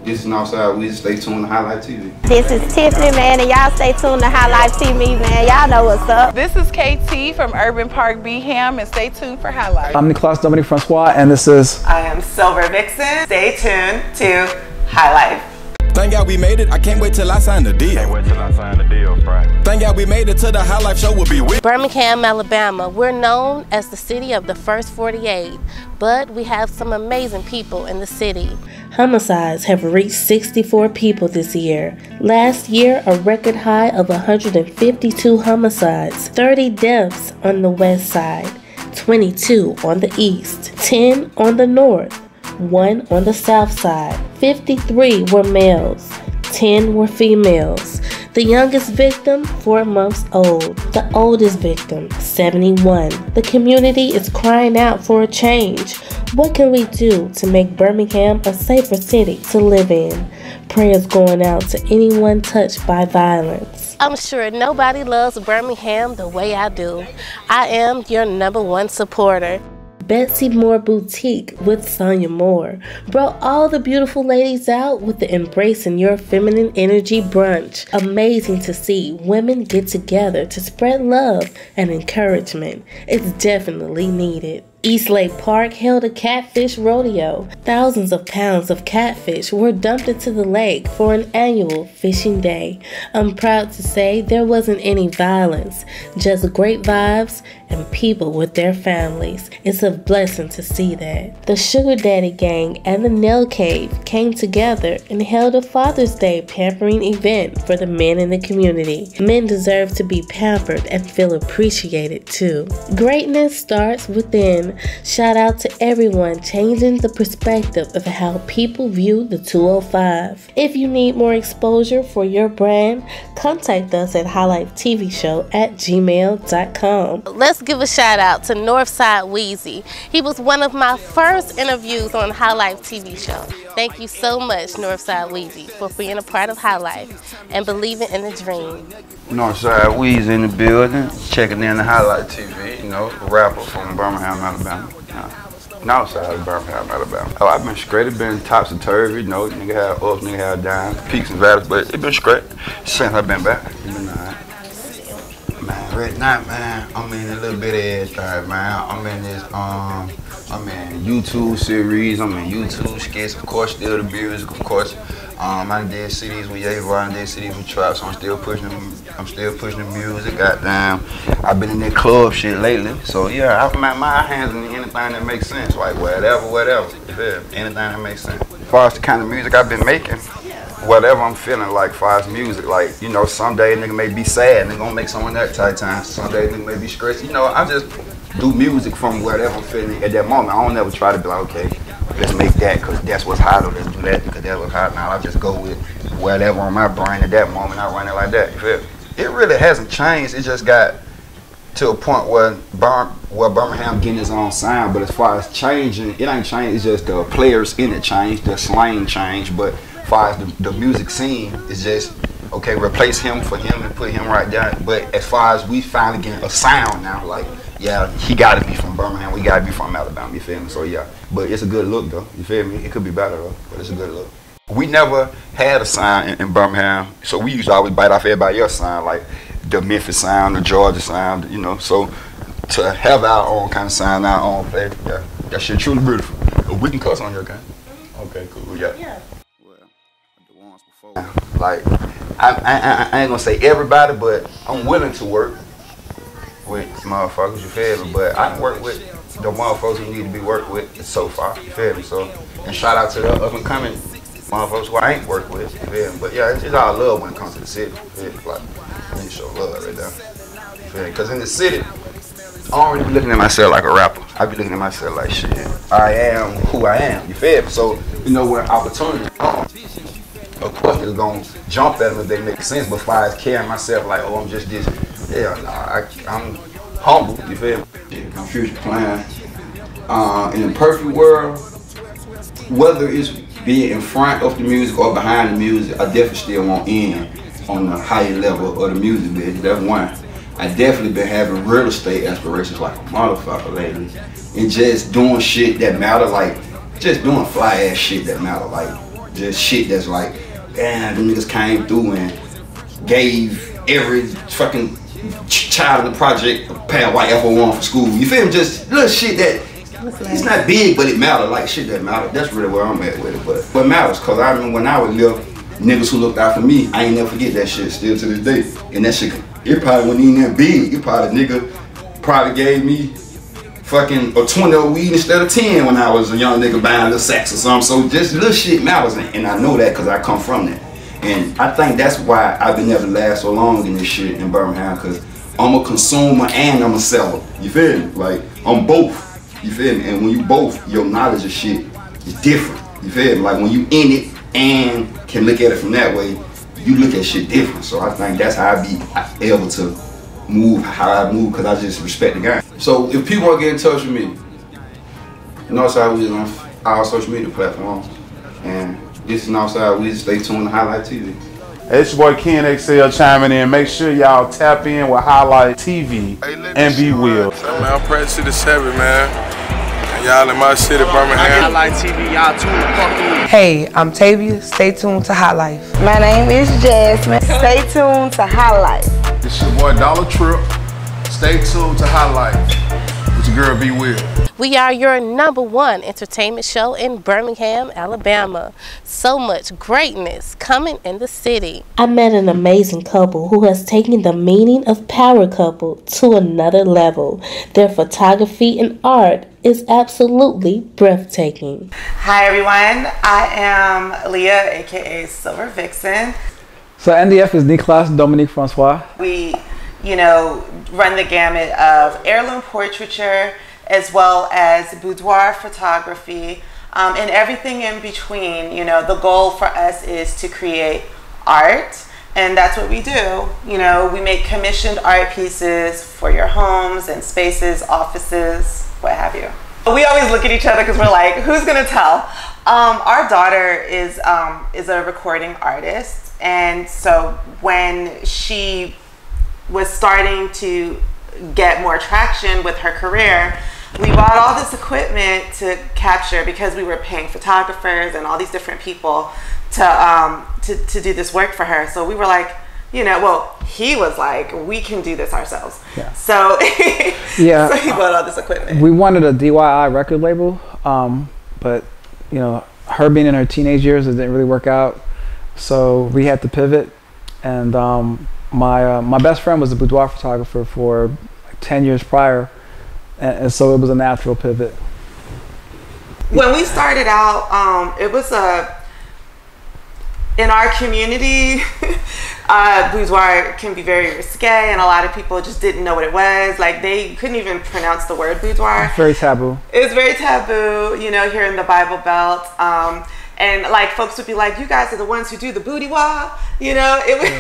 This is Northside Weezy. Stay tuned to Highlife TV. This is Tiffany, man, and y'all stay tuned to Highlife TV, man. Y'all know what's up. This is KT from Urban Park Beham, and stay tuned for Highlife. I'm Nicolas Dominique Francois, and this is... I am Silver Vixen. Stay tuned to Highlife. Thank God we made it. I can't wait till I sign the deal. Thank God we made it to the Highlife show. Will be with Birmingham, Alabama. We're known as the city of the first 48, but we have some amazing people in the city. Homicides have reached 64 people this year. Last year, a record high of 152 homicides, 30 deaths on the west side, 22 on the east, 10 on the north, 1 on the south side. 53 were males, 10 were females. The youngest victim, 4 months old. The oldest victim, 71. The community is crying out for a change. What can we do to make Birmingham a safer city to live in? Prayers going out to anyone touched by violence. I'm sure nobody loves Birmingham the way I do. I am your #1 supporter. Betsy Moore Boutique with Sonia Moore brought all the beautiful ladies out with the Embracing Your Feminine Energy brunch. Amazing to see women get together to spread love and encouragement. It's definitely needed. Eastlake Park held a catfish rodeo. Thousands of pounds of catfish were dumped into the lake for an annual fishing day. I'm proud to say there wasn't any violence, just great vibes and people with their families. It's a blessing to see that. The Sugar Daddy Gang and the Nail Cave came together and held a Father's Day pampering event for the men in the community. Men deserve to be pampered and feel appreciated too. Greatness starts within. Shout out to everyone changing the perspective of how people view the 205. If you need more exposure for your brand, contact us at highlifetvshow@gmail.com. Let's give a shout out to Northside Weezy. He was one of my first interviews on Highlife TV show. Thank you so much, Northside Weezy, for being a part of Highlife and believing in the dream. Northside Weezy in the building, checking in the Highlife TV, you know, a rapper from Birmingham, Alabama. Northside of Birmingham, Alabama. Oh, I've been straight, it's been topsy-turvy, you know, nigga had ups, nigga had downs, peaks and valleys, but it's been straight since I've been back. It's been alright. Man, right now, man, I'm in a little bit of everything, man. I'm in this, I'm in YouTube series, I'm in YouTube skits, of course, still the music, of course. I did CDs with Yavon, I did CDs with Trap, so I'm still pushing the music, goddamn. I've been in that club shit lately, so yeah, my hands in anything that makes sense, like whatever, yeah, anything that makes sense. As far as the kind of music I've been making, whatever I'm feeling like, as far as music, like, you know, someday nigga may be sad, nigga gonna make someone that tight time, someday nigga may be stressed, you know, I just do music from whatever I'm feeling at that moment. I don't ever try to be like, okay, let's make that because that's what's hot, or let's do that because that's what's hot. Now I just go with whatever on my brain at that moment. I run it like that. You feel me? It really hasn't changed. It just got to a point where Birmingham getting its own sound. But as far as changing, it ain't changed. It's just the players in it changed, the slang changed. But as far as the music scene, it's just okay. Replace him for him and put him right there. But as far as we finally getting a sound now, like, yeah, he got to be from Birmingham. We got to be from Alabama. You feel me? So yeah, but it's a good look though. You feel me? It could be better though, but it's a good look. We never had a sound in Birmingham, so we used to always bite off everybody else's sound, like the Memphis sound, the Georgia sound, you know. So to have our own kind of sound, our own flavor, yeah, that shit truly beautiful. We can cuss on your game. Okay, cool. Yeah. Well, the ones before. Like I ain't gonna say everybody, but I'm willing to work with motherfuckers, you feel me? But I can work with the motherfuckers who need to be worked with so far, you feel me? So, and shout out to the up and coming motherfuckers who I ain't worked with, you feel me? But yeah, it's all love when it comes to the city, you feel me? Like, I need to show love right there, you feel me? Because in the city, I don't really be looking at myself like a rapper. I be looking at myself like, shit, I am who I am, you feel me? So, you know, when opportunities come, of course it's gonna jump at them if they make sense, but if I carrying myself like, oh, I'm just this, yeah, nah, I'm humble, you feel me? Yeah, my future plan, in a perfect world, whether it's being in front of the music or behind the music, I definitely still want in on the higher level of the music business. That's one. I definitely been having real estate aspirations like a motherfucker lately, and just doing shit that matter, like just doing fly ass shit that matter, like just shit that's like, damn, them niggas came through and gave every fucking child in the project a pair of white FO1 for school. You feel me? Just little shit that it's not big, but it matters. Like shit that matters. That's really where I'm at with it. But what matters, cause I remember when I was little, niggas who looked out for me, I ain't never forget that shit still to this day. And that shit, it probably wasn't even that big. It probably nigga gave me fucking a 20 of weed instead of 10 when I was a young nigga buying little sacks or something. So just little shit matters, and I know that because I come from that. And I think that's why I've been able to last so long in this shit in Birmingham, because I'm a consumer and I'm a seller. You feel me? Like, I'm both. You feel me? And when you both, your knowledge of shit is different. You feel me? Like when you in it and can look at it from that way, you look at shit different. So I think that's how I be able to move how I move, because I just respect the game. So if people want to get in touch with me, Northside Weezy on all social media platforms. And this is Northside Weezy. Stay tuned to Highlight TV. Hey, it's your boy Ken XL chiming in. Make sure y'all tap in with Highlight TV and be Will. So, man, I'm practicing the 7, man. And y'all in my city, Birmingham. Highlight TV, y'all tune the fuck in. Hey, I'm Tavia. Stay tuned to High Life. My name is Jasmine. Stay tuned to High Life. It's your boy Dollar Trip. Stay tuned to High Life with your girl B Will. We are your #1 entertainment show in Birmingham, Alabama. So much greatness coming in the city. I met an amazing couple who has taken the meaning of power couple to another level. Their photography and art is absolutely breathtaking. Hi everyone, I am Leah, aka Silver Vixen. So NDF is Nicolas Dominique Francois. We, run the gamut of heirloom portraiture, as well as boudoir photography, and everything in between. The goal for us is to create art, and that's what we do. We make commissioned art pieces for your homes and spaces, offices, what have you. We always look at each other because we're like, who's gonna tell? Our daughter is a recording artist, and so when she was starting to get more traction with her career, we bought all this equipment to capture, because we were paying photographers and all these different people to do this work for her. So we were like, he was like, we can do this ourselves. Yeah. So, yeah, so he bought all this equipment. We wanted a DIY record label, but her being in her teenage years, it didn't really work out. So we had to pivot, and my best friend was a boudoir photographer for like 10 years prior. And so it was a natural pivot. When we started out, it was in our community, boudoir can be very risque, and a lot of people just didn't know what it was. Like, they couldn't even pronounce the word boudoir. It's very taboo. It was very taboo, here in the Bible Belt. And like folks would be like, you guys are the ones who do the booty wah, it was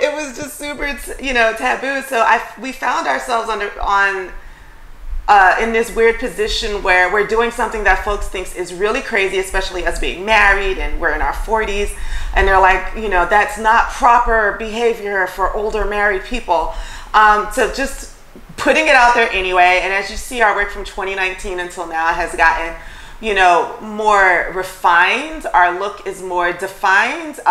it was just super taboo. So we found ourselves in this weird position where we're doing something that folks think is really crazy, especially us being married and we're in our 40s, and they're like, that's not proper behavior for older married people. So just putting it out there anyway. And as you see, our work from 2019 until now has gotten more refined. Our look is more defined.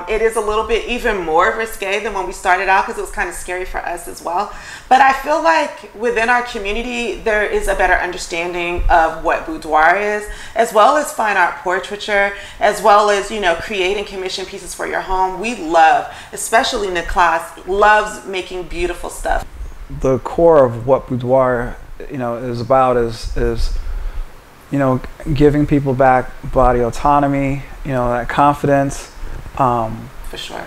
It is a little bit even more risque than when we started out, because it was kind of scary for us as well. But I feel like within our community, there is a better understanding of what boudoir is, as well as fine art portraiture, as well as, creating commission pieces for your home. We love, especially Nicolas, loves making beautiful stuff. The core of what boudoir, is about is giving people back body autonomy, that confidence. For sure.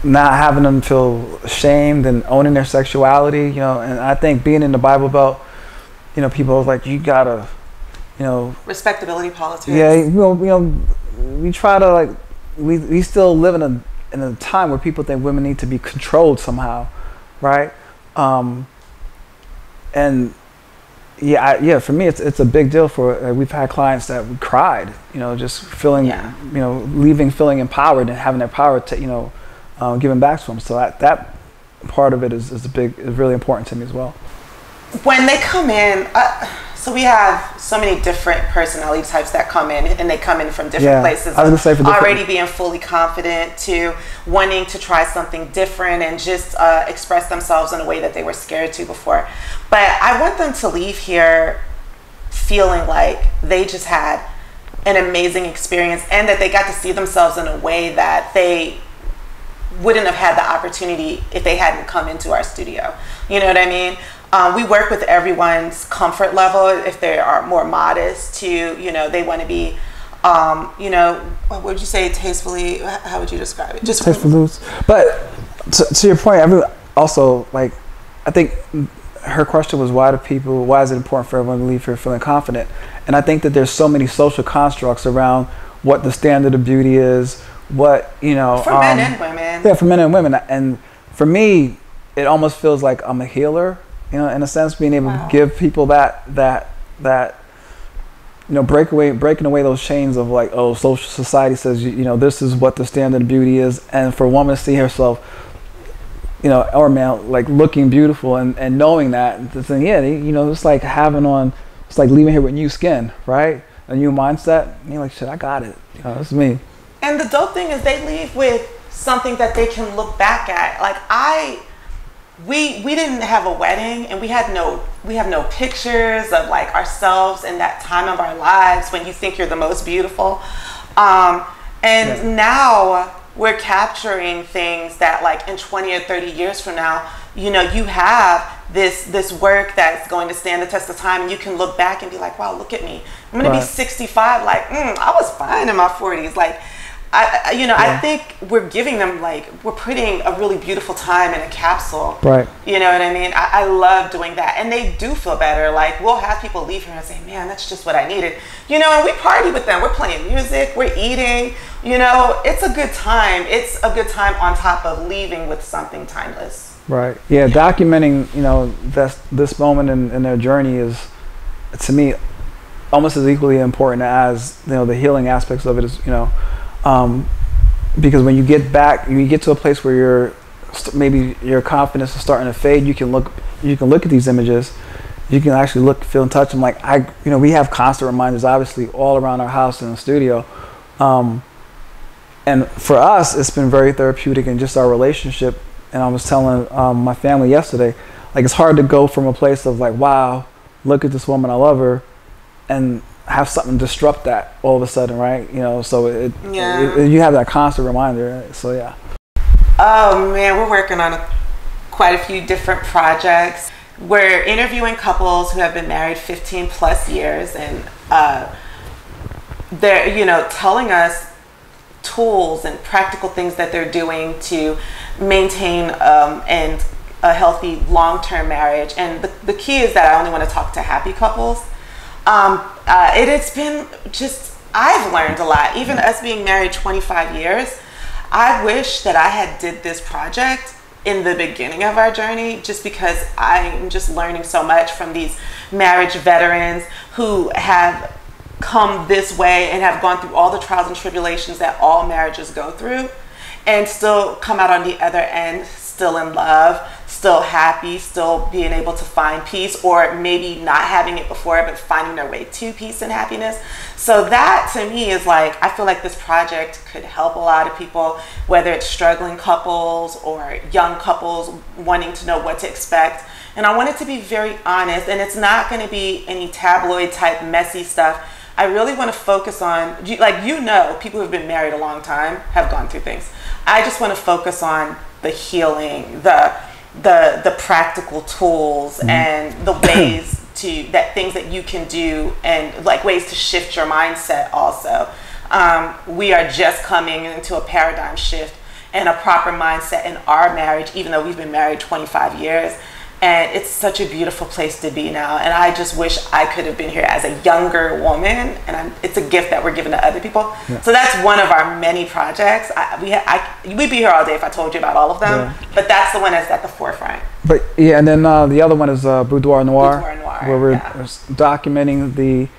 Not having them feel ashamed and owning their sexuality, and I think being in the Bible Belt, people are like, you gotta, respectability politics. Yeah, we try to we still live in a time where people think women need to be controlled somehow, right? And yeah, for me, it's a big deal. For we've had clients that cried, just feeling, leaving feeling empowered and having their power to, given back to them. So that part of it is really important to me as well. When they come in, So we have so many different personality types that come in, and they come in from different Yeah, places. I was gonna say for different- already being fully confident to wanting to try something different and just express themselves in a way that they were scared to before. But I want them to leave here feeling like they just had an amazing experience and that they got to see themselves in a way that they wouldn't have had the opportunity if they hadn't come into our studio. You know what I mean? We work with everyone's comfort level. If they are more modest to, you know, they want to be, you know, what would you say, tastefully? How would you describe it? Just tasteful loose. But to your point, also, like, I think her question was, why is it important for everyone to leave here feeling confident? And I think that there's so many social constructs around what the standard of beauty is, what, you know. For men and women. Yeah, for men and women. And for me, it almost feels like I'm a healer, you know, in a sense, being able to give people that, you know, breaking away those chains of like, oh, social society says, you know, this is what the standard of beauty is. And for a woman to see herself, you know, or man, like looking beautiful and knowing that, and saying, yeah, you know, it's like it's like leaving here with new skin, right? A new mindset. And you're like, shit, I got it. You know, that's me. And the dope thing is they leave with something that they can look back at. Like we didn't have a wedding, and we have no pictures of like ourselves in that time of our lives when you think you're the most beautiful. Now we're capturing things that like in 20 or 30 years from now, you know, you have this work that's going to stand the test of time, and you can look back and be like, wow, look at me. I'm going to be 65. Like, I was fine in my 40s. Like, I think we're giving them, like, we're putting a really beautiful time in a capsule. Right. You know what I mean? I love doing that. And they do feel better. Like, we'll have people leave here and say, man, that's just what I needed. You know, and we party with them. We're playing music. We're eating. You know, it's a good time. It's a good time on top of leaving with something timeless. Right. Yeah, documenting, you know, this moment in their journey is, to me, almost as equally important as, you know, the healing aspects of it is, you know, because when you get back, you get to a place where maybe your confidence is starting to fade. You can look at these images. You can actually feel and touch them. Like you know, we have constant reminders, obviously, all around our house and the studio. And for us, it's been very therapeutic in just our relationship. And I was telling my family yesterday, like, it's hard to go from a place of like, wow, look at this woman, I love her, and have something disrupt that all of a sudden, right? You know, so you have that constant reminder. Right? So yeah. Oh man, we're working on quite a few different projects. We're interviewing couples who have been married 15 plus years, and they're, you know, telling us tools and practical things that they're doing to maintain and a healthy long-term marriage. And the key is that I only want to talk to happy couples. It's been just, I've learned a lot. Even us being married 25 years, I wish that I had did this project in the beginning of our journey, just because I'm just learning so much from these marriage veterans who have come this way and have gone through all the trials and tribulations that all marriages go through, and still come out on the other end still in love, still happy, still being able to find peace, or maybe not having it before but finding their way to peace and happiness. So that to me is like, I feel like this project could help a lot of people, whether it's struggling couples or young couples wanting to know what to expect. And I want it to be very honest, and it's not going to be any tabloid type messy stuff. I really want to focus on, like, you know, people who've been married a long time have gone through things. I just want to focus on the healing, the practical tools, and the ways things that you can do, and like ways to shift your mindset also. We are just coming into a paradigm shift and a proper mindset in our marriage, even though we've been married 25 years. And it's such a beautiful place to be now. And I just wish I could have been here as a younger woman. And it's a gift that we're giving to other people. Yeah. So that's one of our many projects. We'd be here all day if I told you about all of them. Yeah. But that's the one that's at the forefront. But yeah, and then the other one is Boudoir Noir, where we're documenting the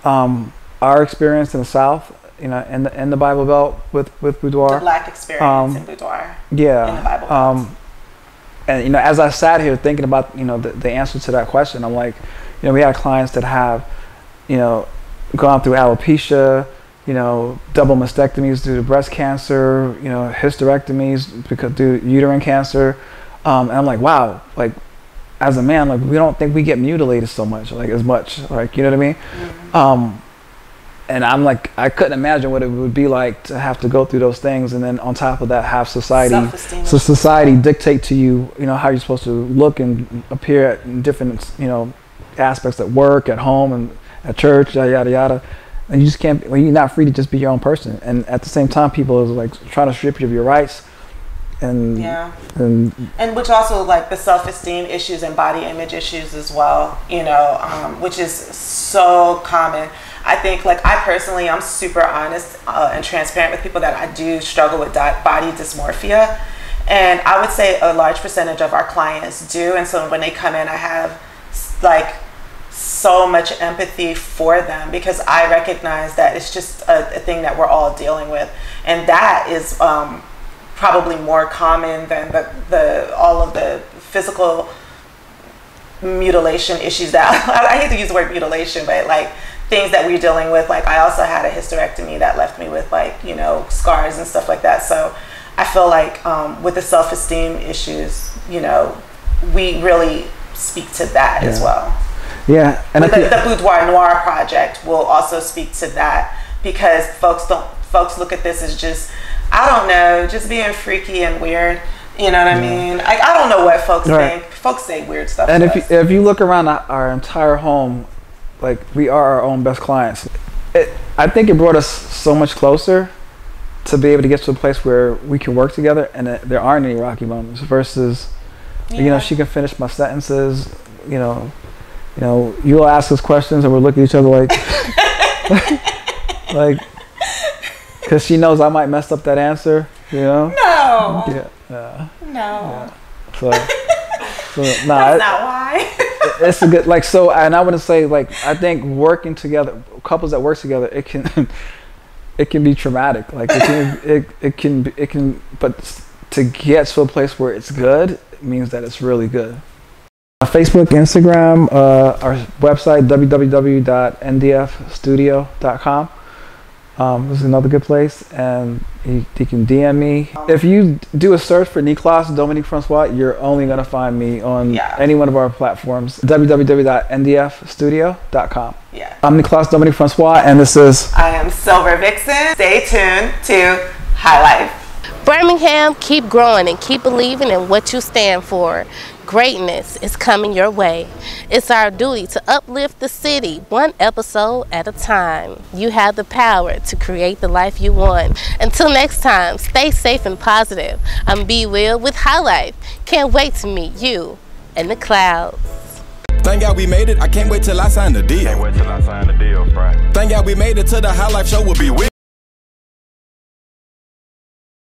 our experience in the South, you know, in the Bible Belt with Boudoir. The Black experience in Boudoir. Yeah. In the Bible Belt. And, you know, as I sat here thinking about, you know, the answer to that question, I'm like, You know, we had clients that have, you know, gone through alopecia, you know, double mastectomies due to breast cancer, you know, hysterectomies because due to uterine cancer. And I'm like, wow, like as a man, like we don't think we get mutilated so much, like as much, like, you know what I mean? Mm-hmm. And I'm like, I couldn't imagine what it would be like to have to go through those things, and then on top of that, have society dictate to you, you know, how you're supposed to look and appear in different, you know, aspects at work, at home, and at church, yada yada yada. And you just can't. Well, you're not free to just be your own person. And at the same time, people is like trying to strip you of your rights. And and which also like the self-esteem issues and body image issues as well, you know, which is so common. I think, like, I personally, I'm super honest and transparent with people that I do struggle with body dysmorphia, and I would say a large percentage of our clients do. And so when they come in, I have like so much empathy for them, because I recognize that it's just a thing that we're all dealing with, and that is probably more common than the all of the physical mutilation issues that I hate to use the word mutilation, but like things that we're dealing with. Like I also had a hysterectomy that left me with, like, you know, scars and stuff like that. So I feel like with the self-esteem issues, you know, we really speak to that as well. Yeah, and the Boudoir Noir project will also speak to that, because folks look at this as just, I don't know, just being freaky and weird. You know what I mean? Like, I don't know what folks think. Folks say weird stuff. And if you look around our entire home, like, we are our own best clients. I think it brought us so much closer to be able to get to a place where we can work together, and there aren't any rocky moments. Versus, you know, she can finish my sentences. You know, you'll ask us questions, and we'll look at each other like, like, because she knows I might mess up that answer. You know? No. Yeah. No. Yeah. So that's not why. It's a good, like, so, and I wouldn't say, like, I think working together, couples that work together, it can be traumatic. Like it can, but to get to a place where it's good, it means that it's really good. Facebook, Instagram, our website, www.ndfstudio.com. This is another good place, and you can DM me. If you do a search for Niklas Dominique Francois, you're only going to find me on any one of our platforms, www.ndfstudio.com. Yeah. I'm Niklas Dominique Francois, and this is... I am Silver Vixen. Stay tuned to High Life. Birmingham, keep growing and keep believing in what you stand for. Greatness is coming your way. It's our duty to uplift the city one episode at a time. You have the power to create the life you want. Until next time, stay safe and positive. I'm B. Will with High Life. Can't wait to meet you in the clouds. Thank God we made it. I can't wait till I sign the deal. Can't wait till I sign the deal, Fry. Thank God we made it to the High Life show will be with.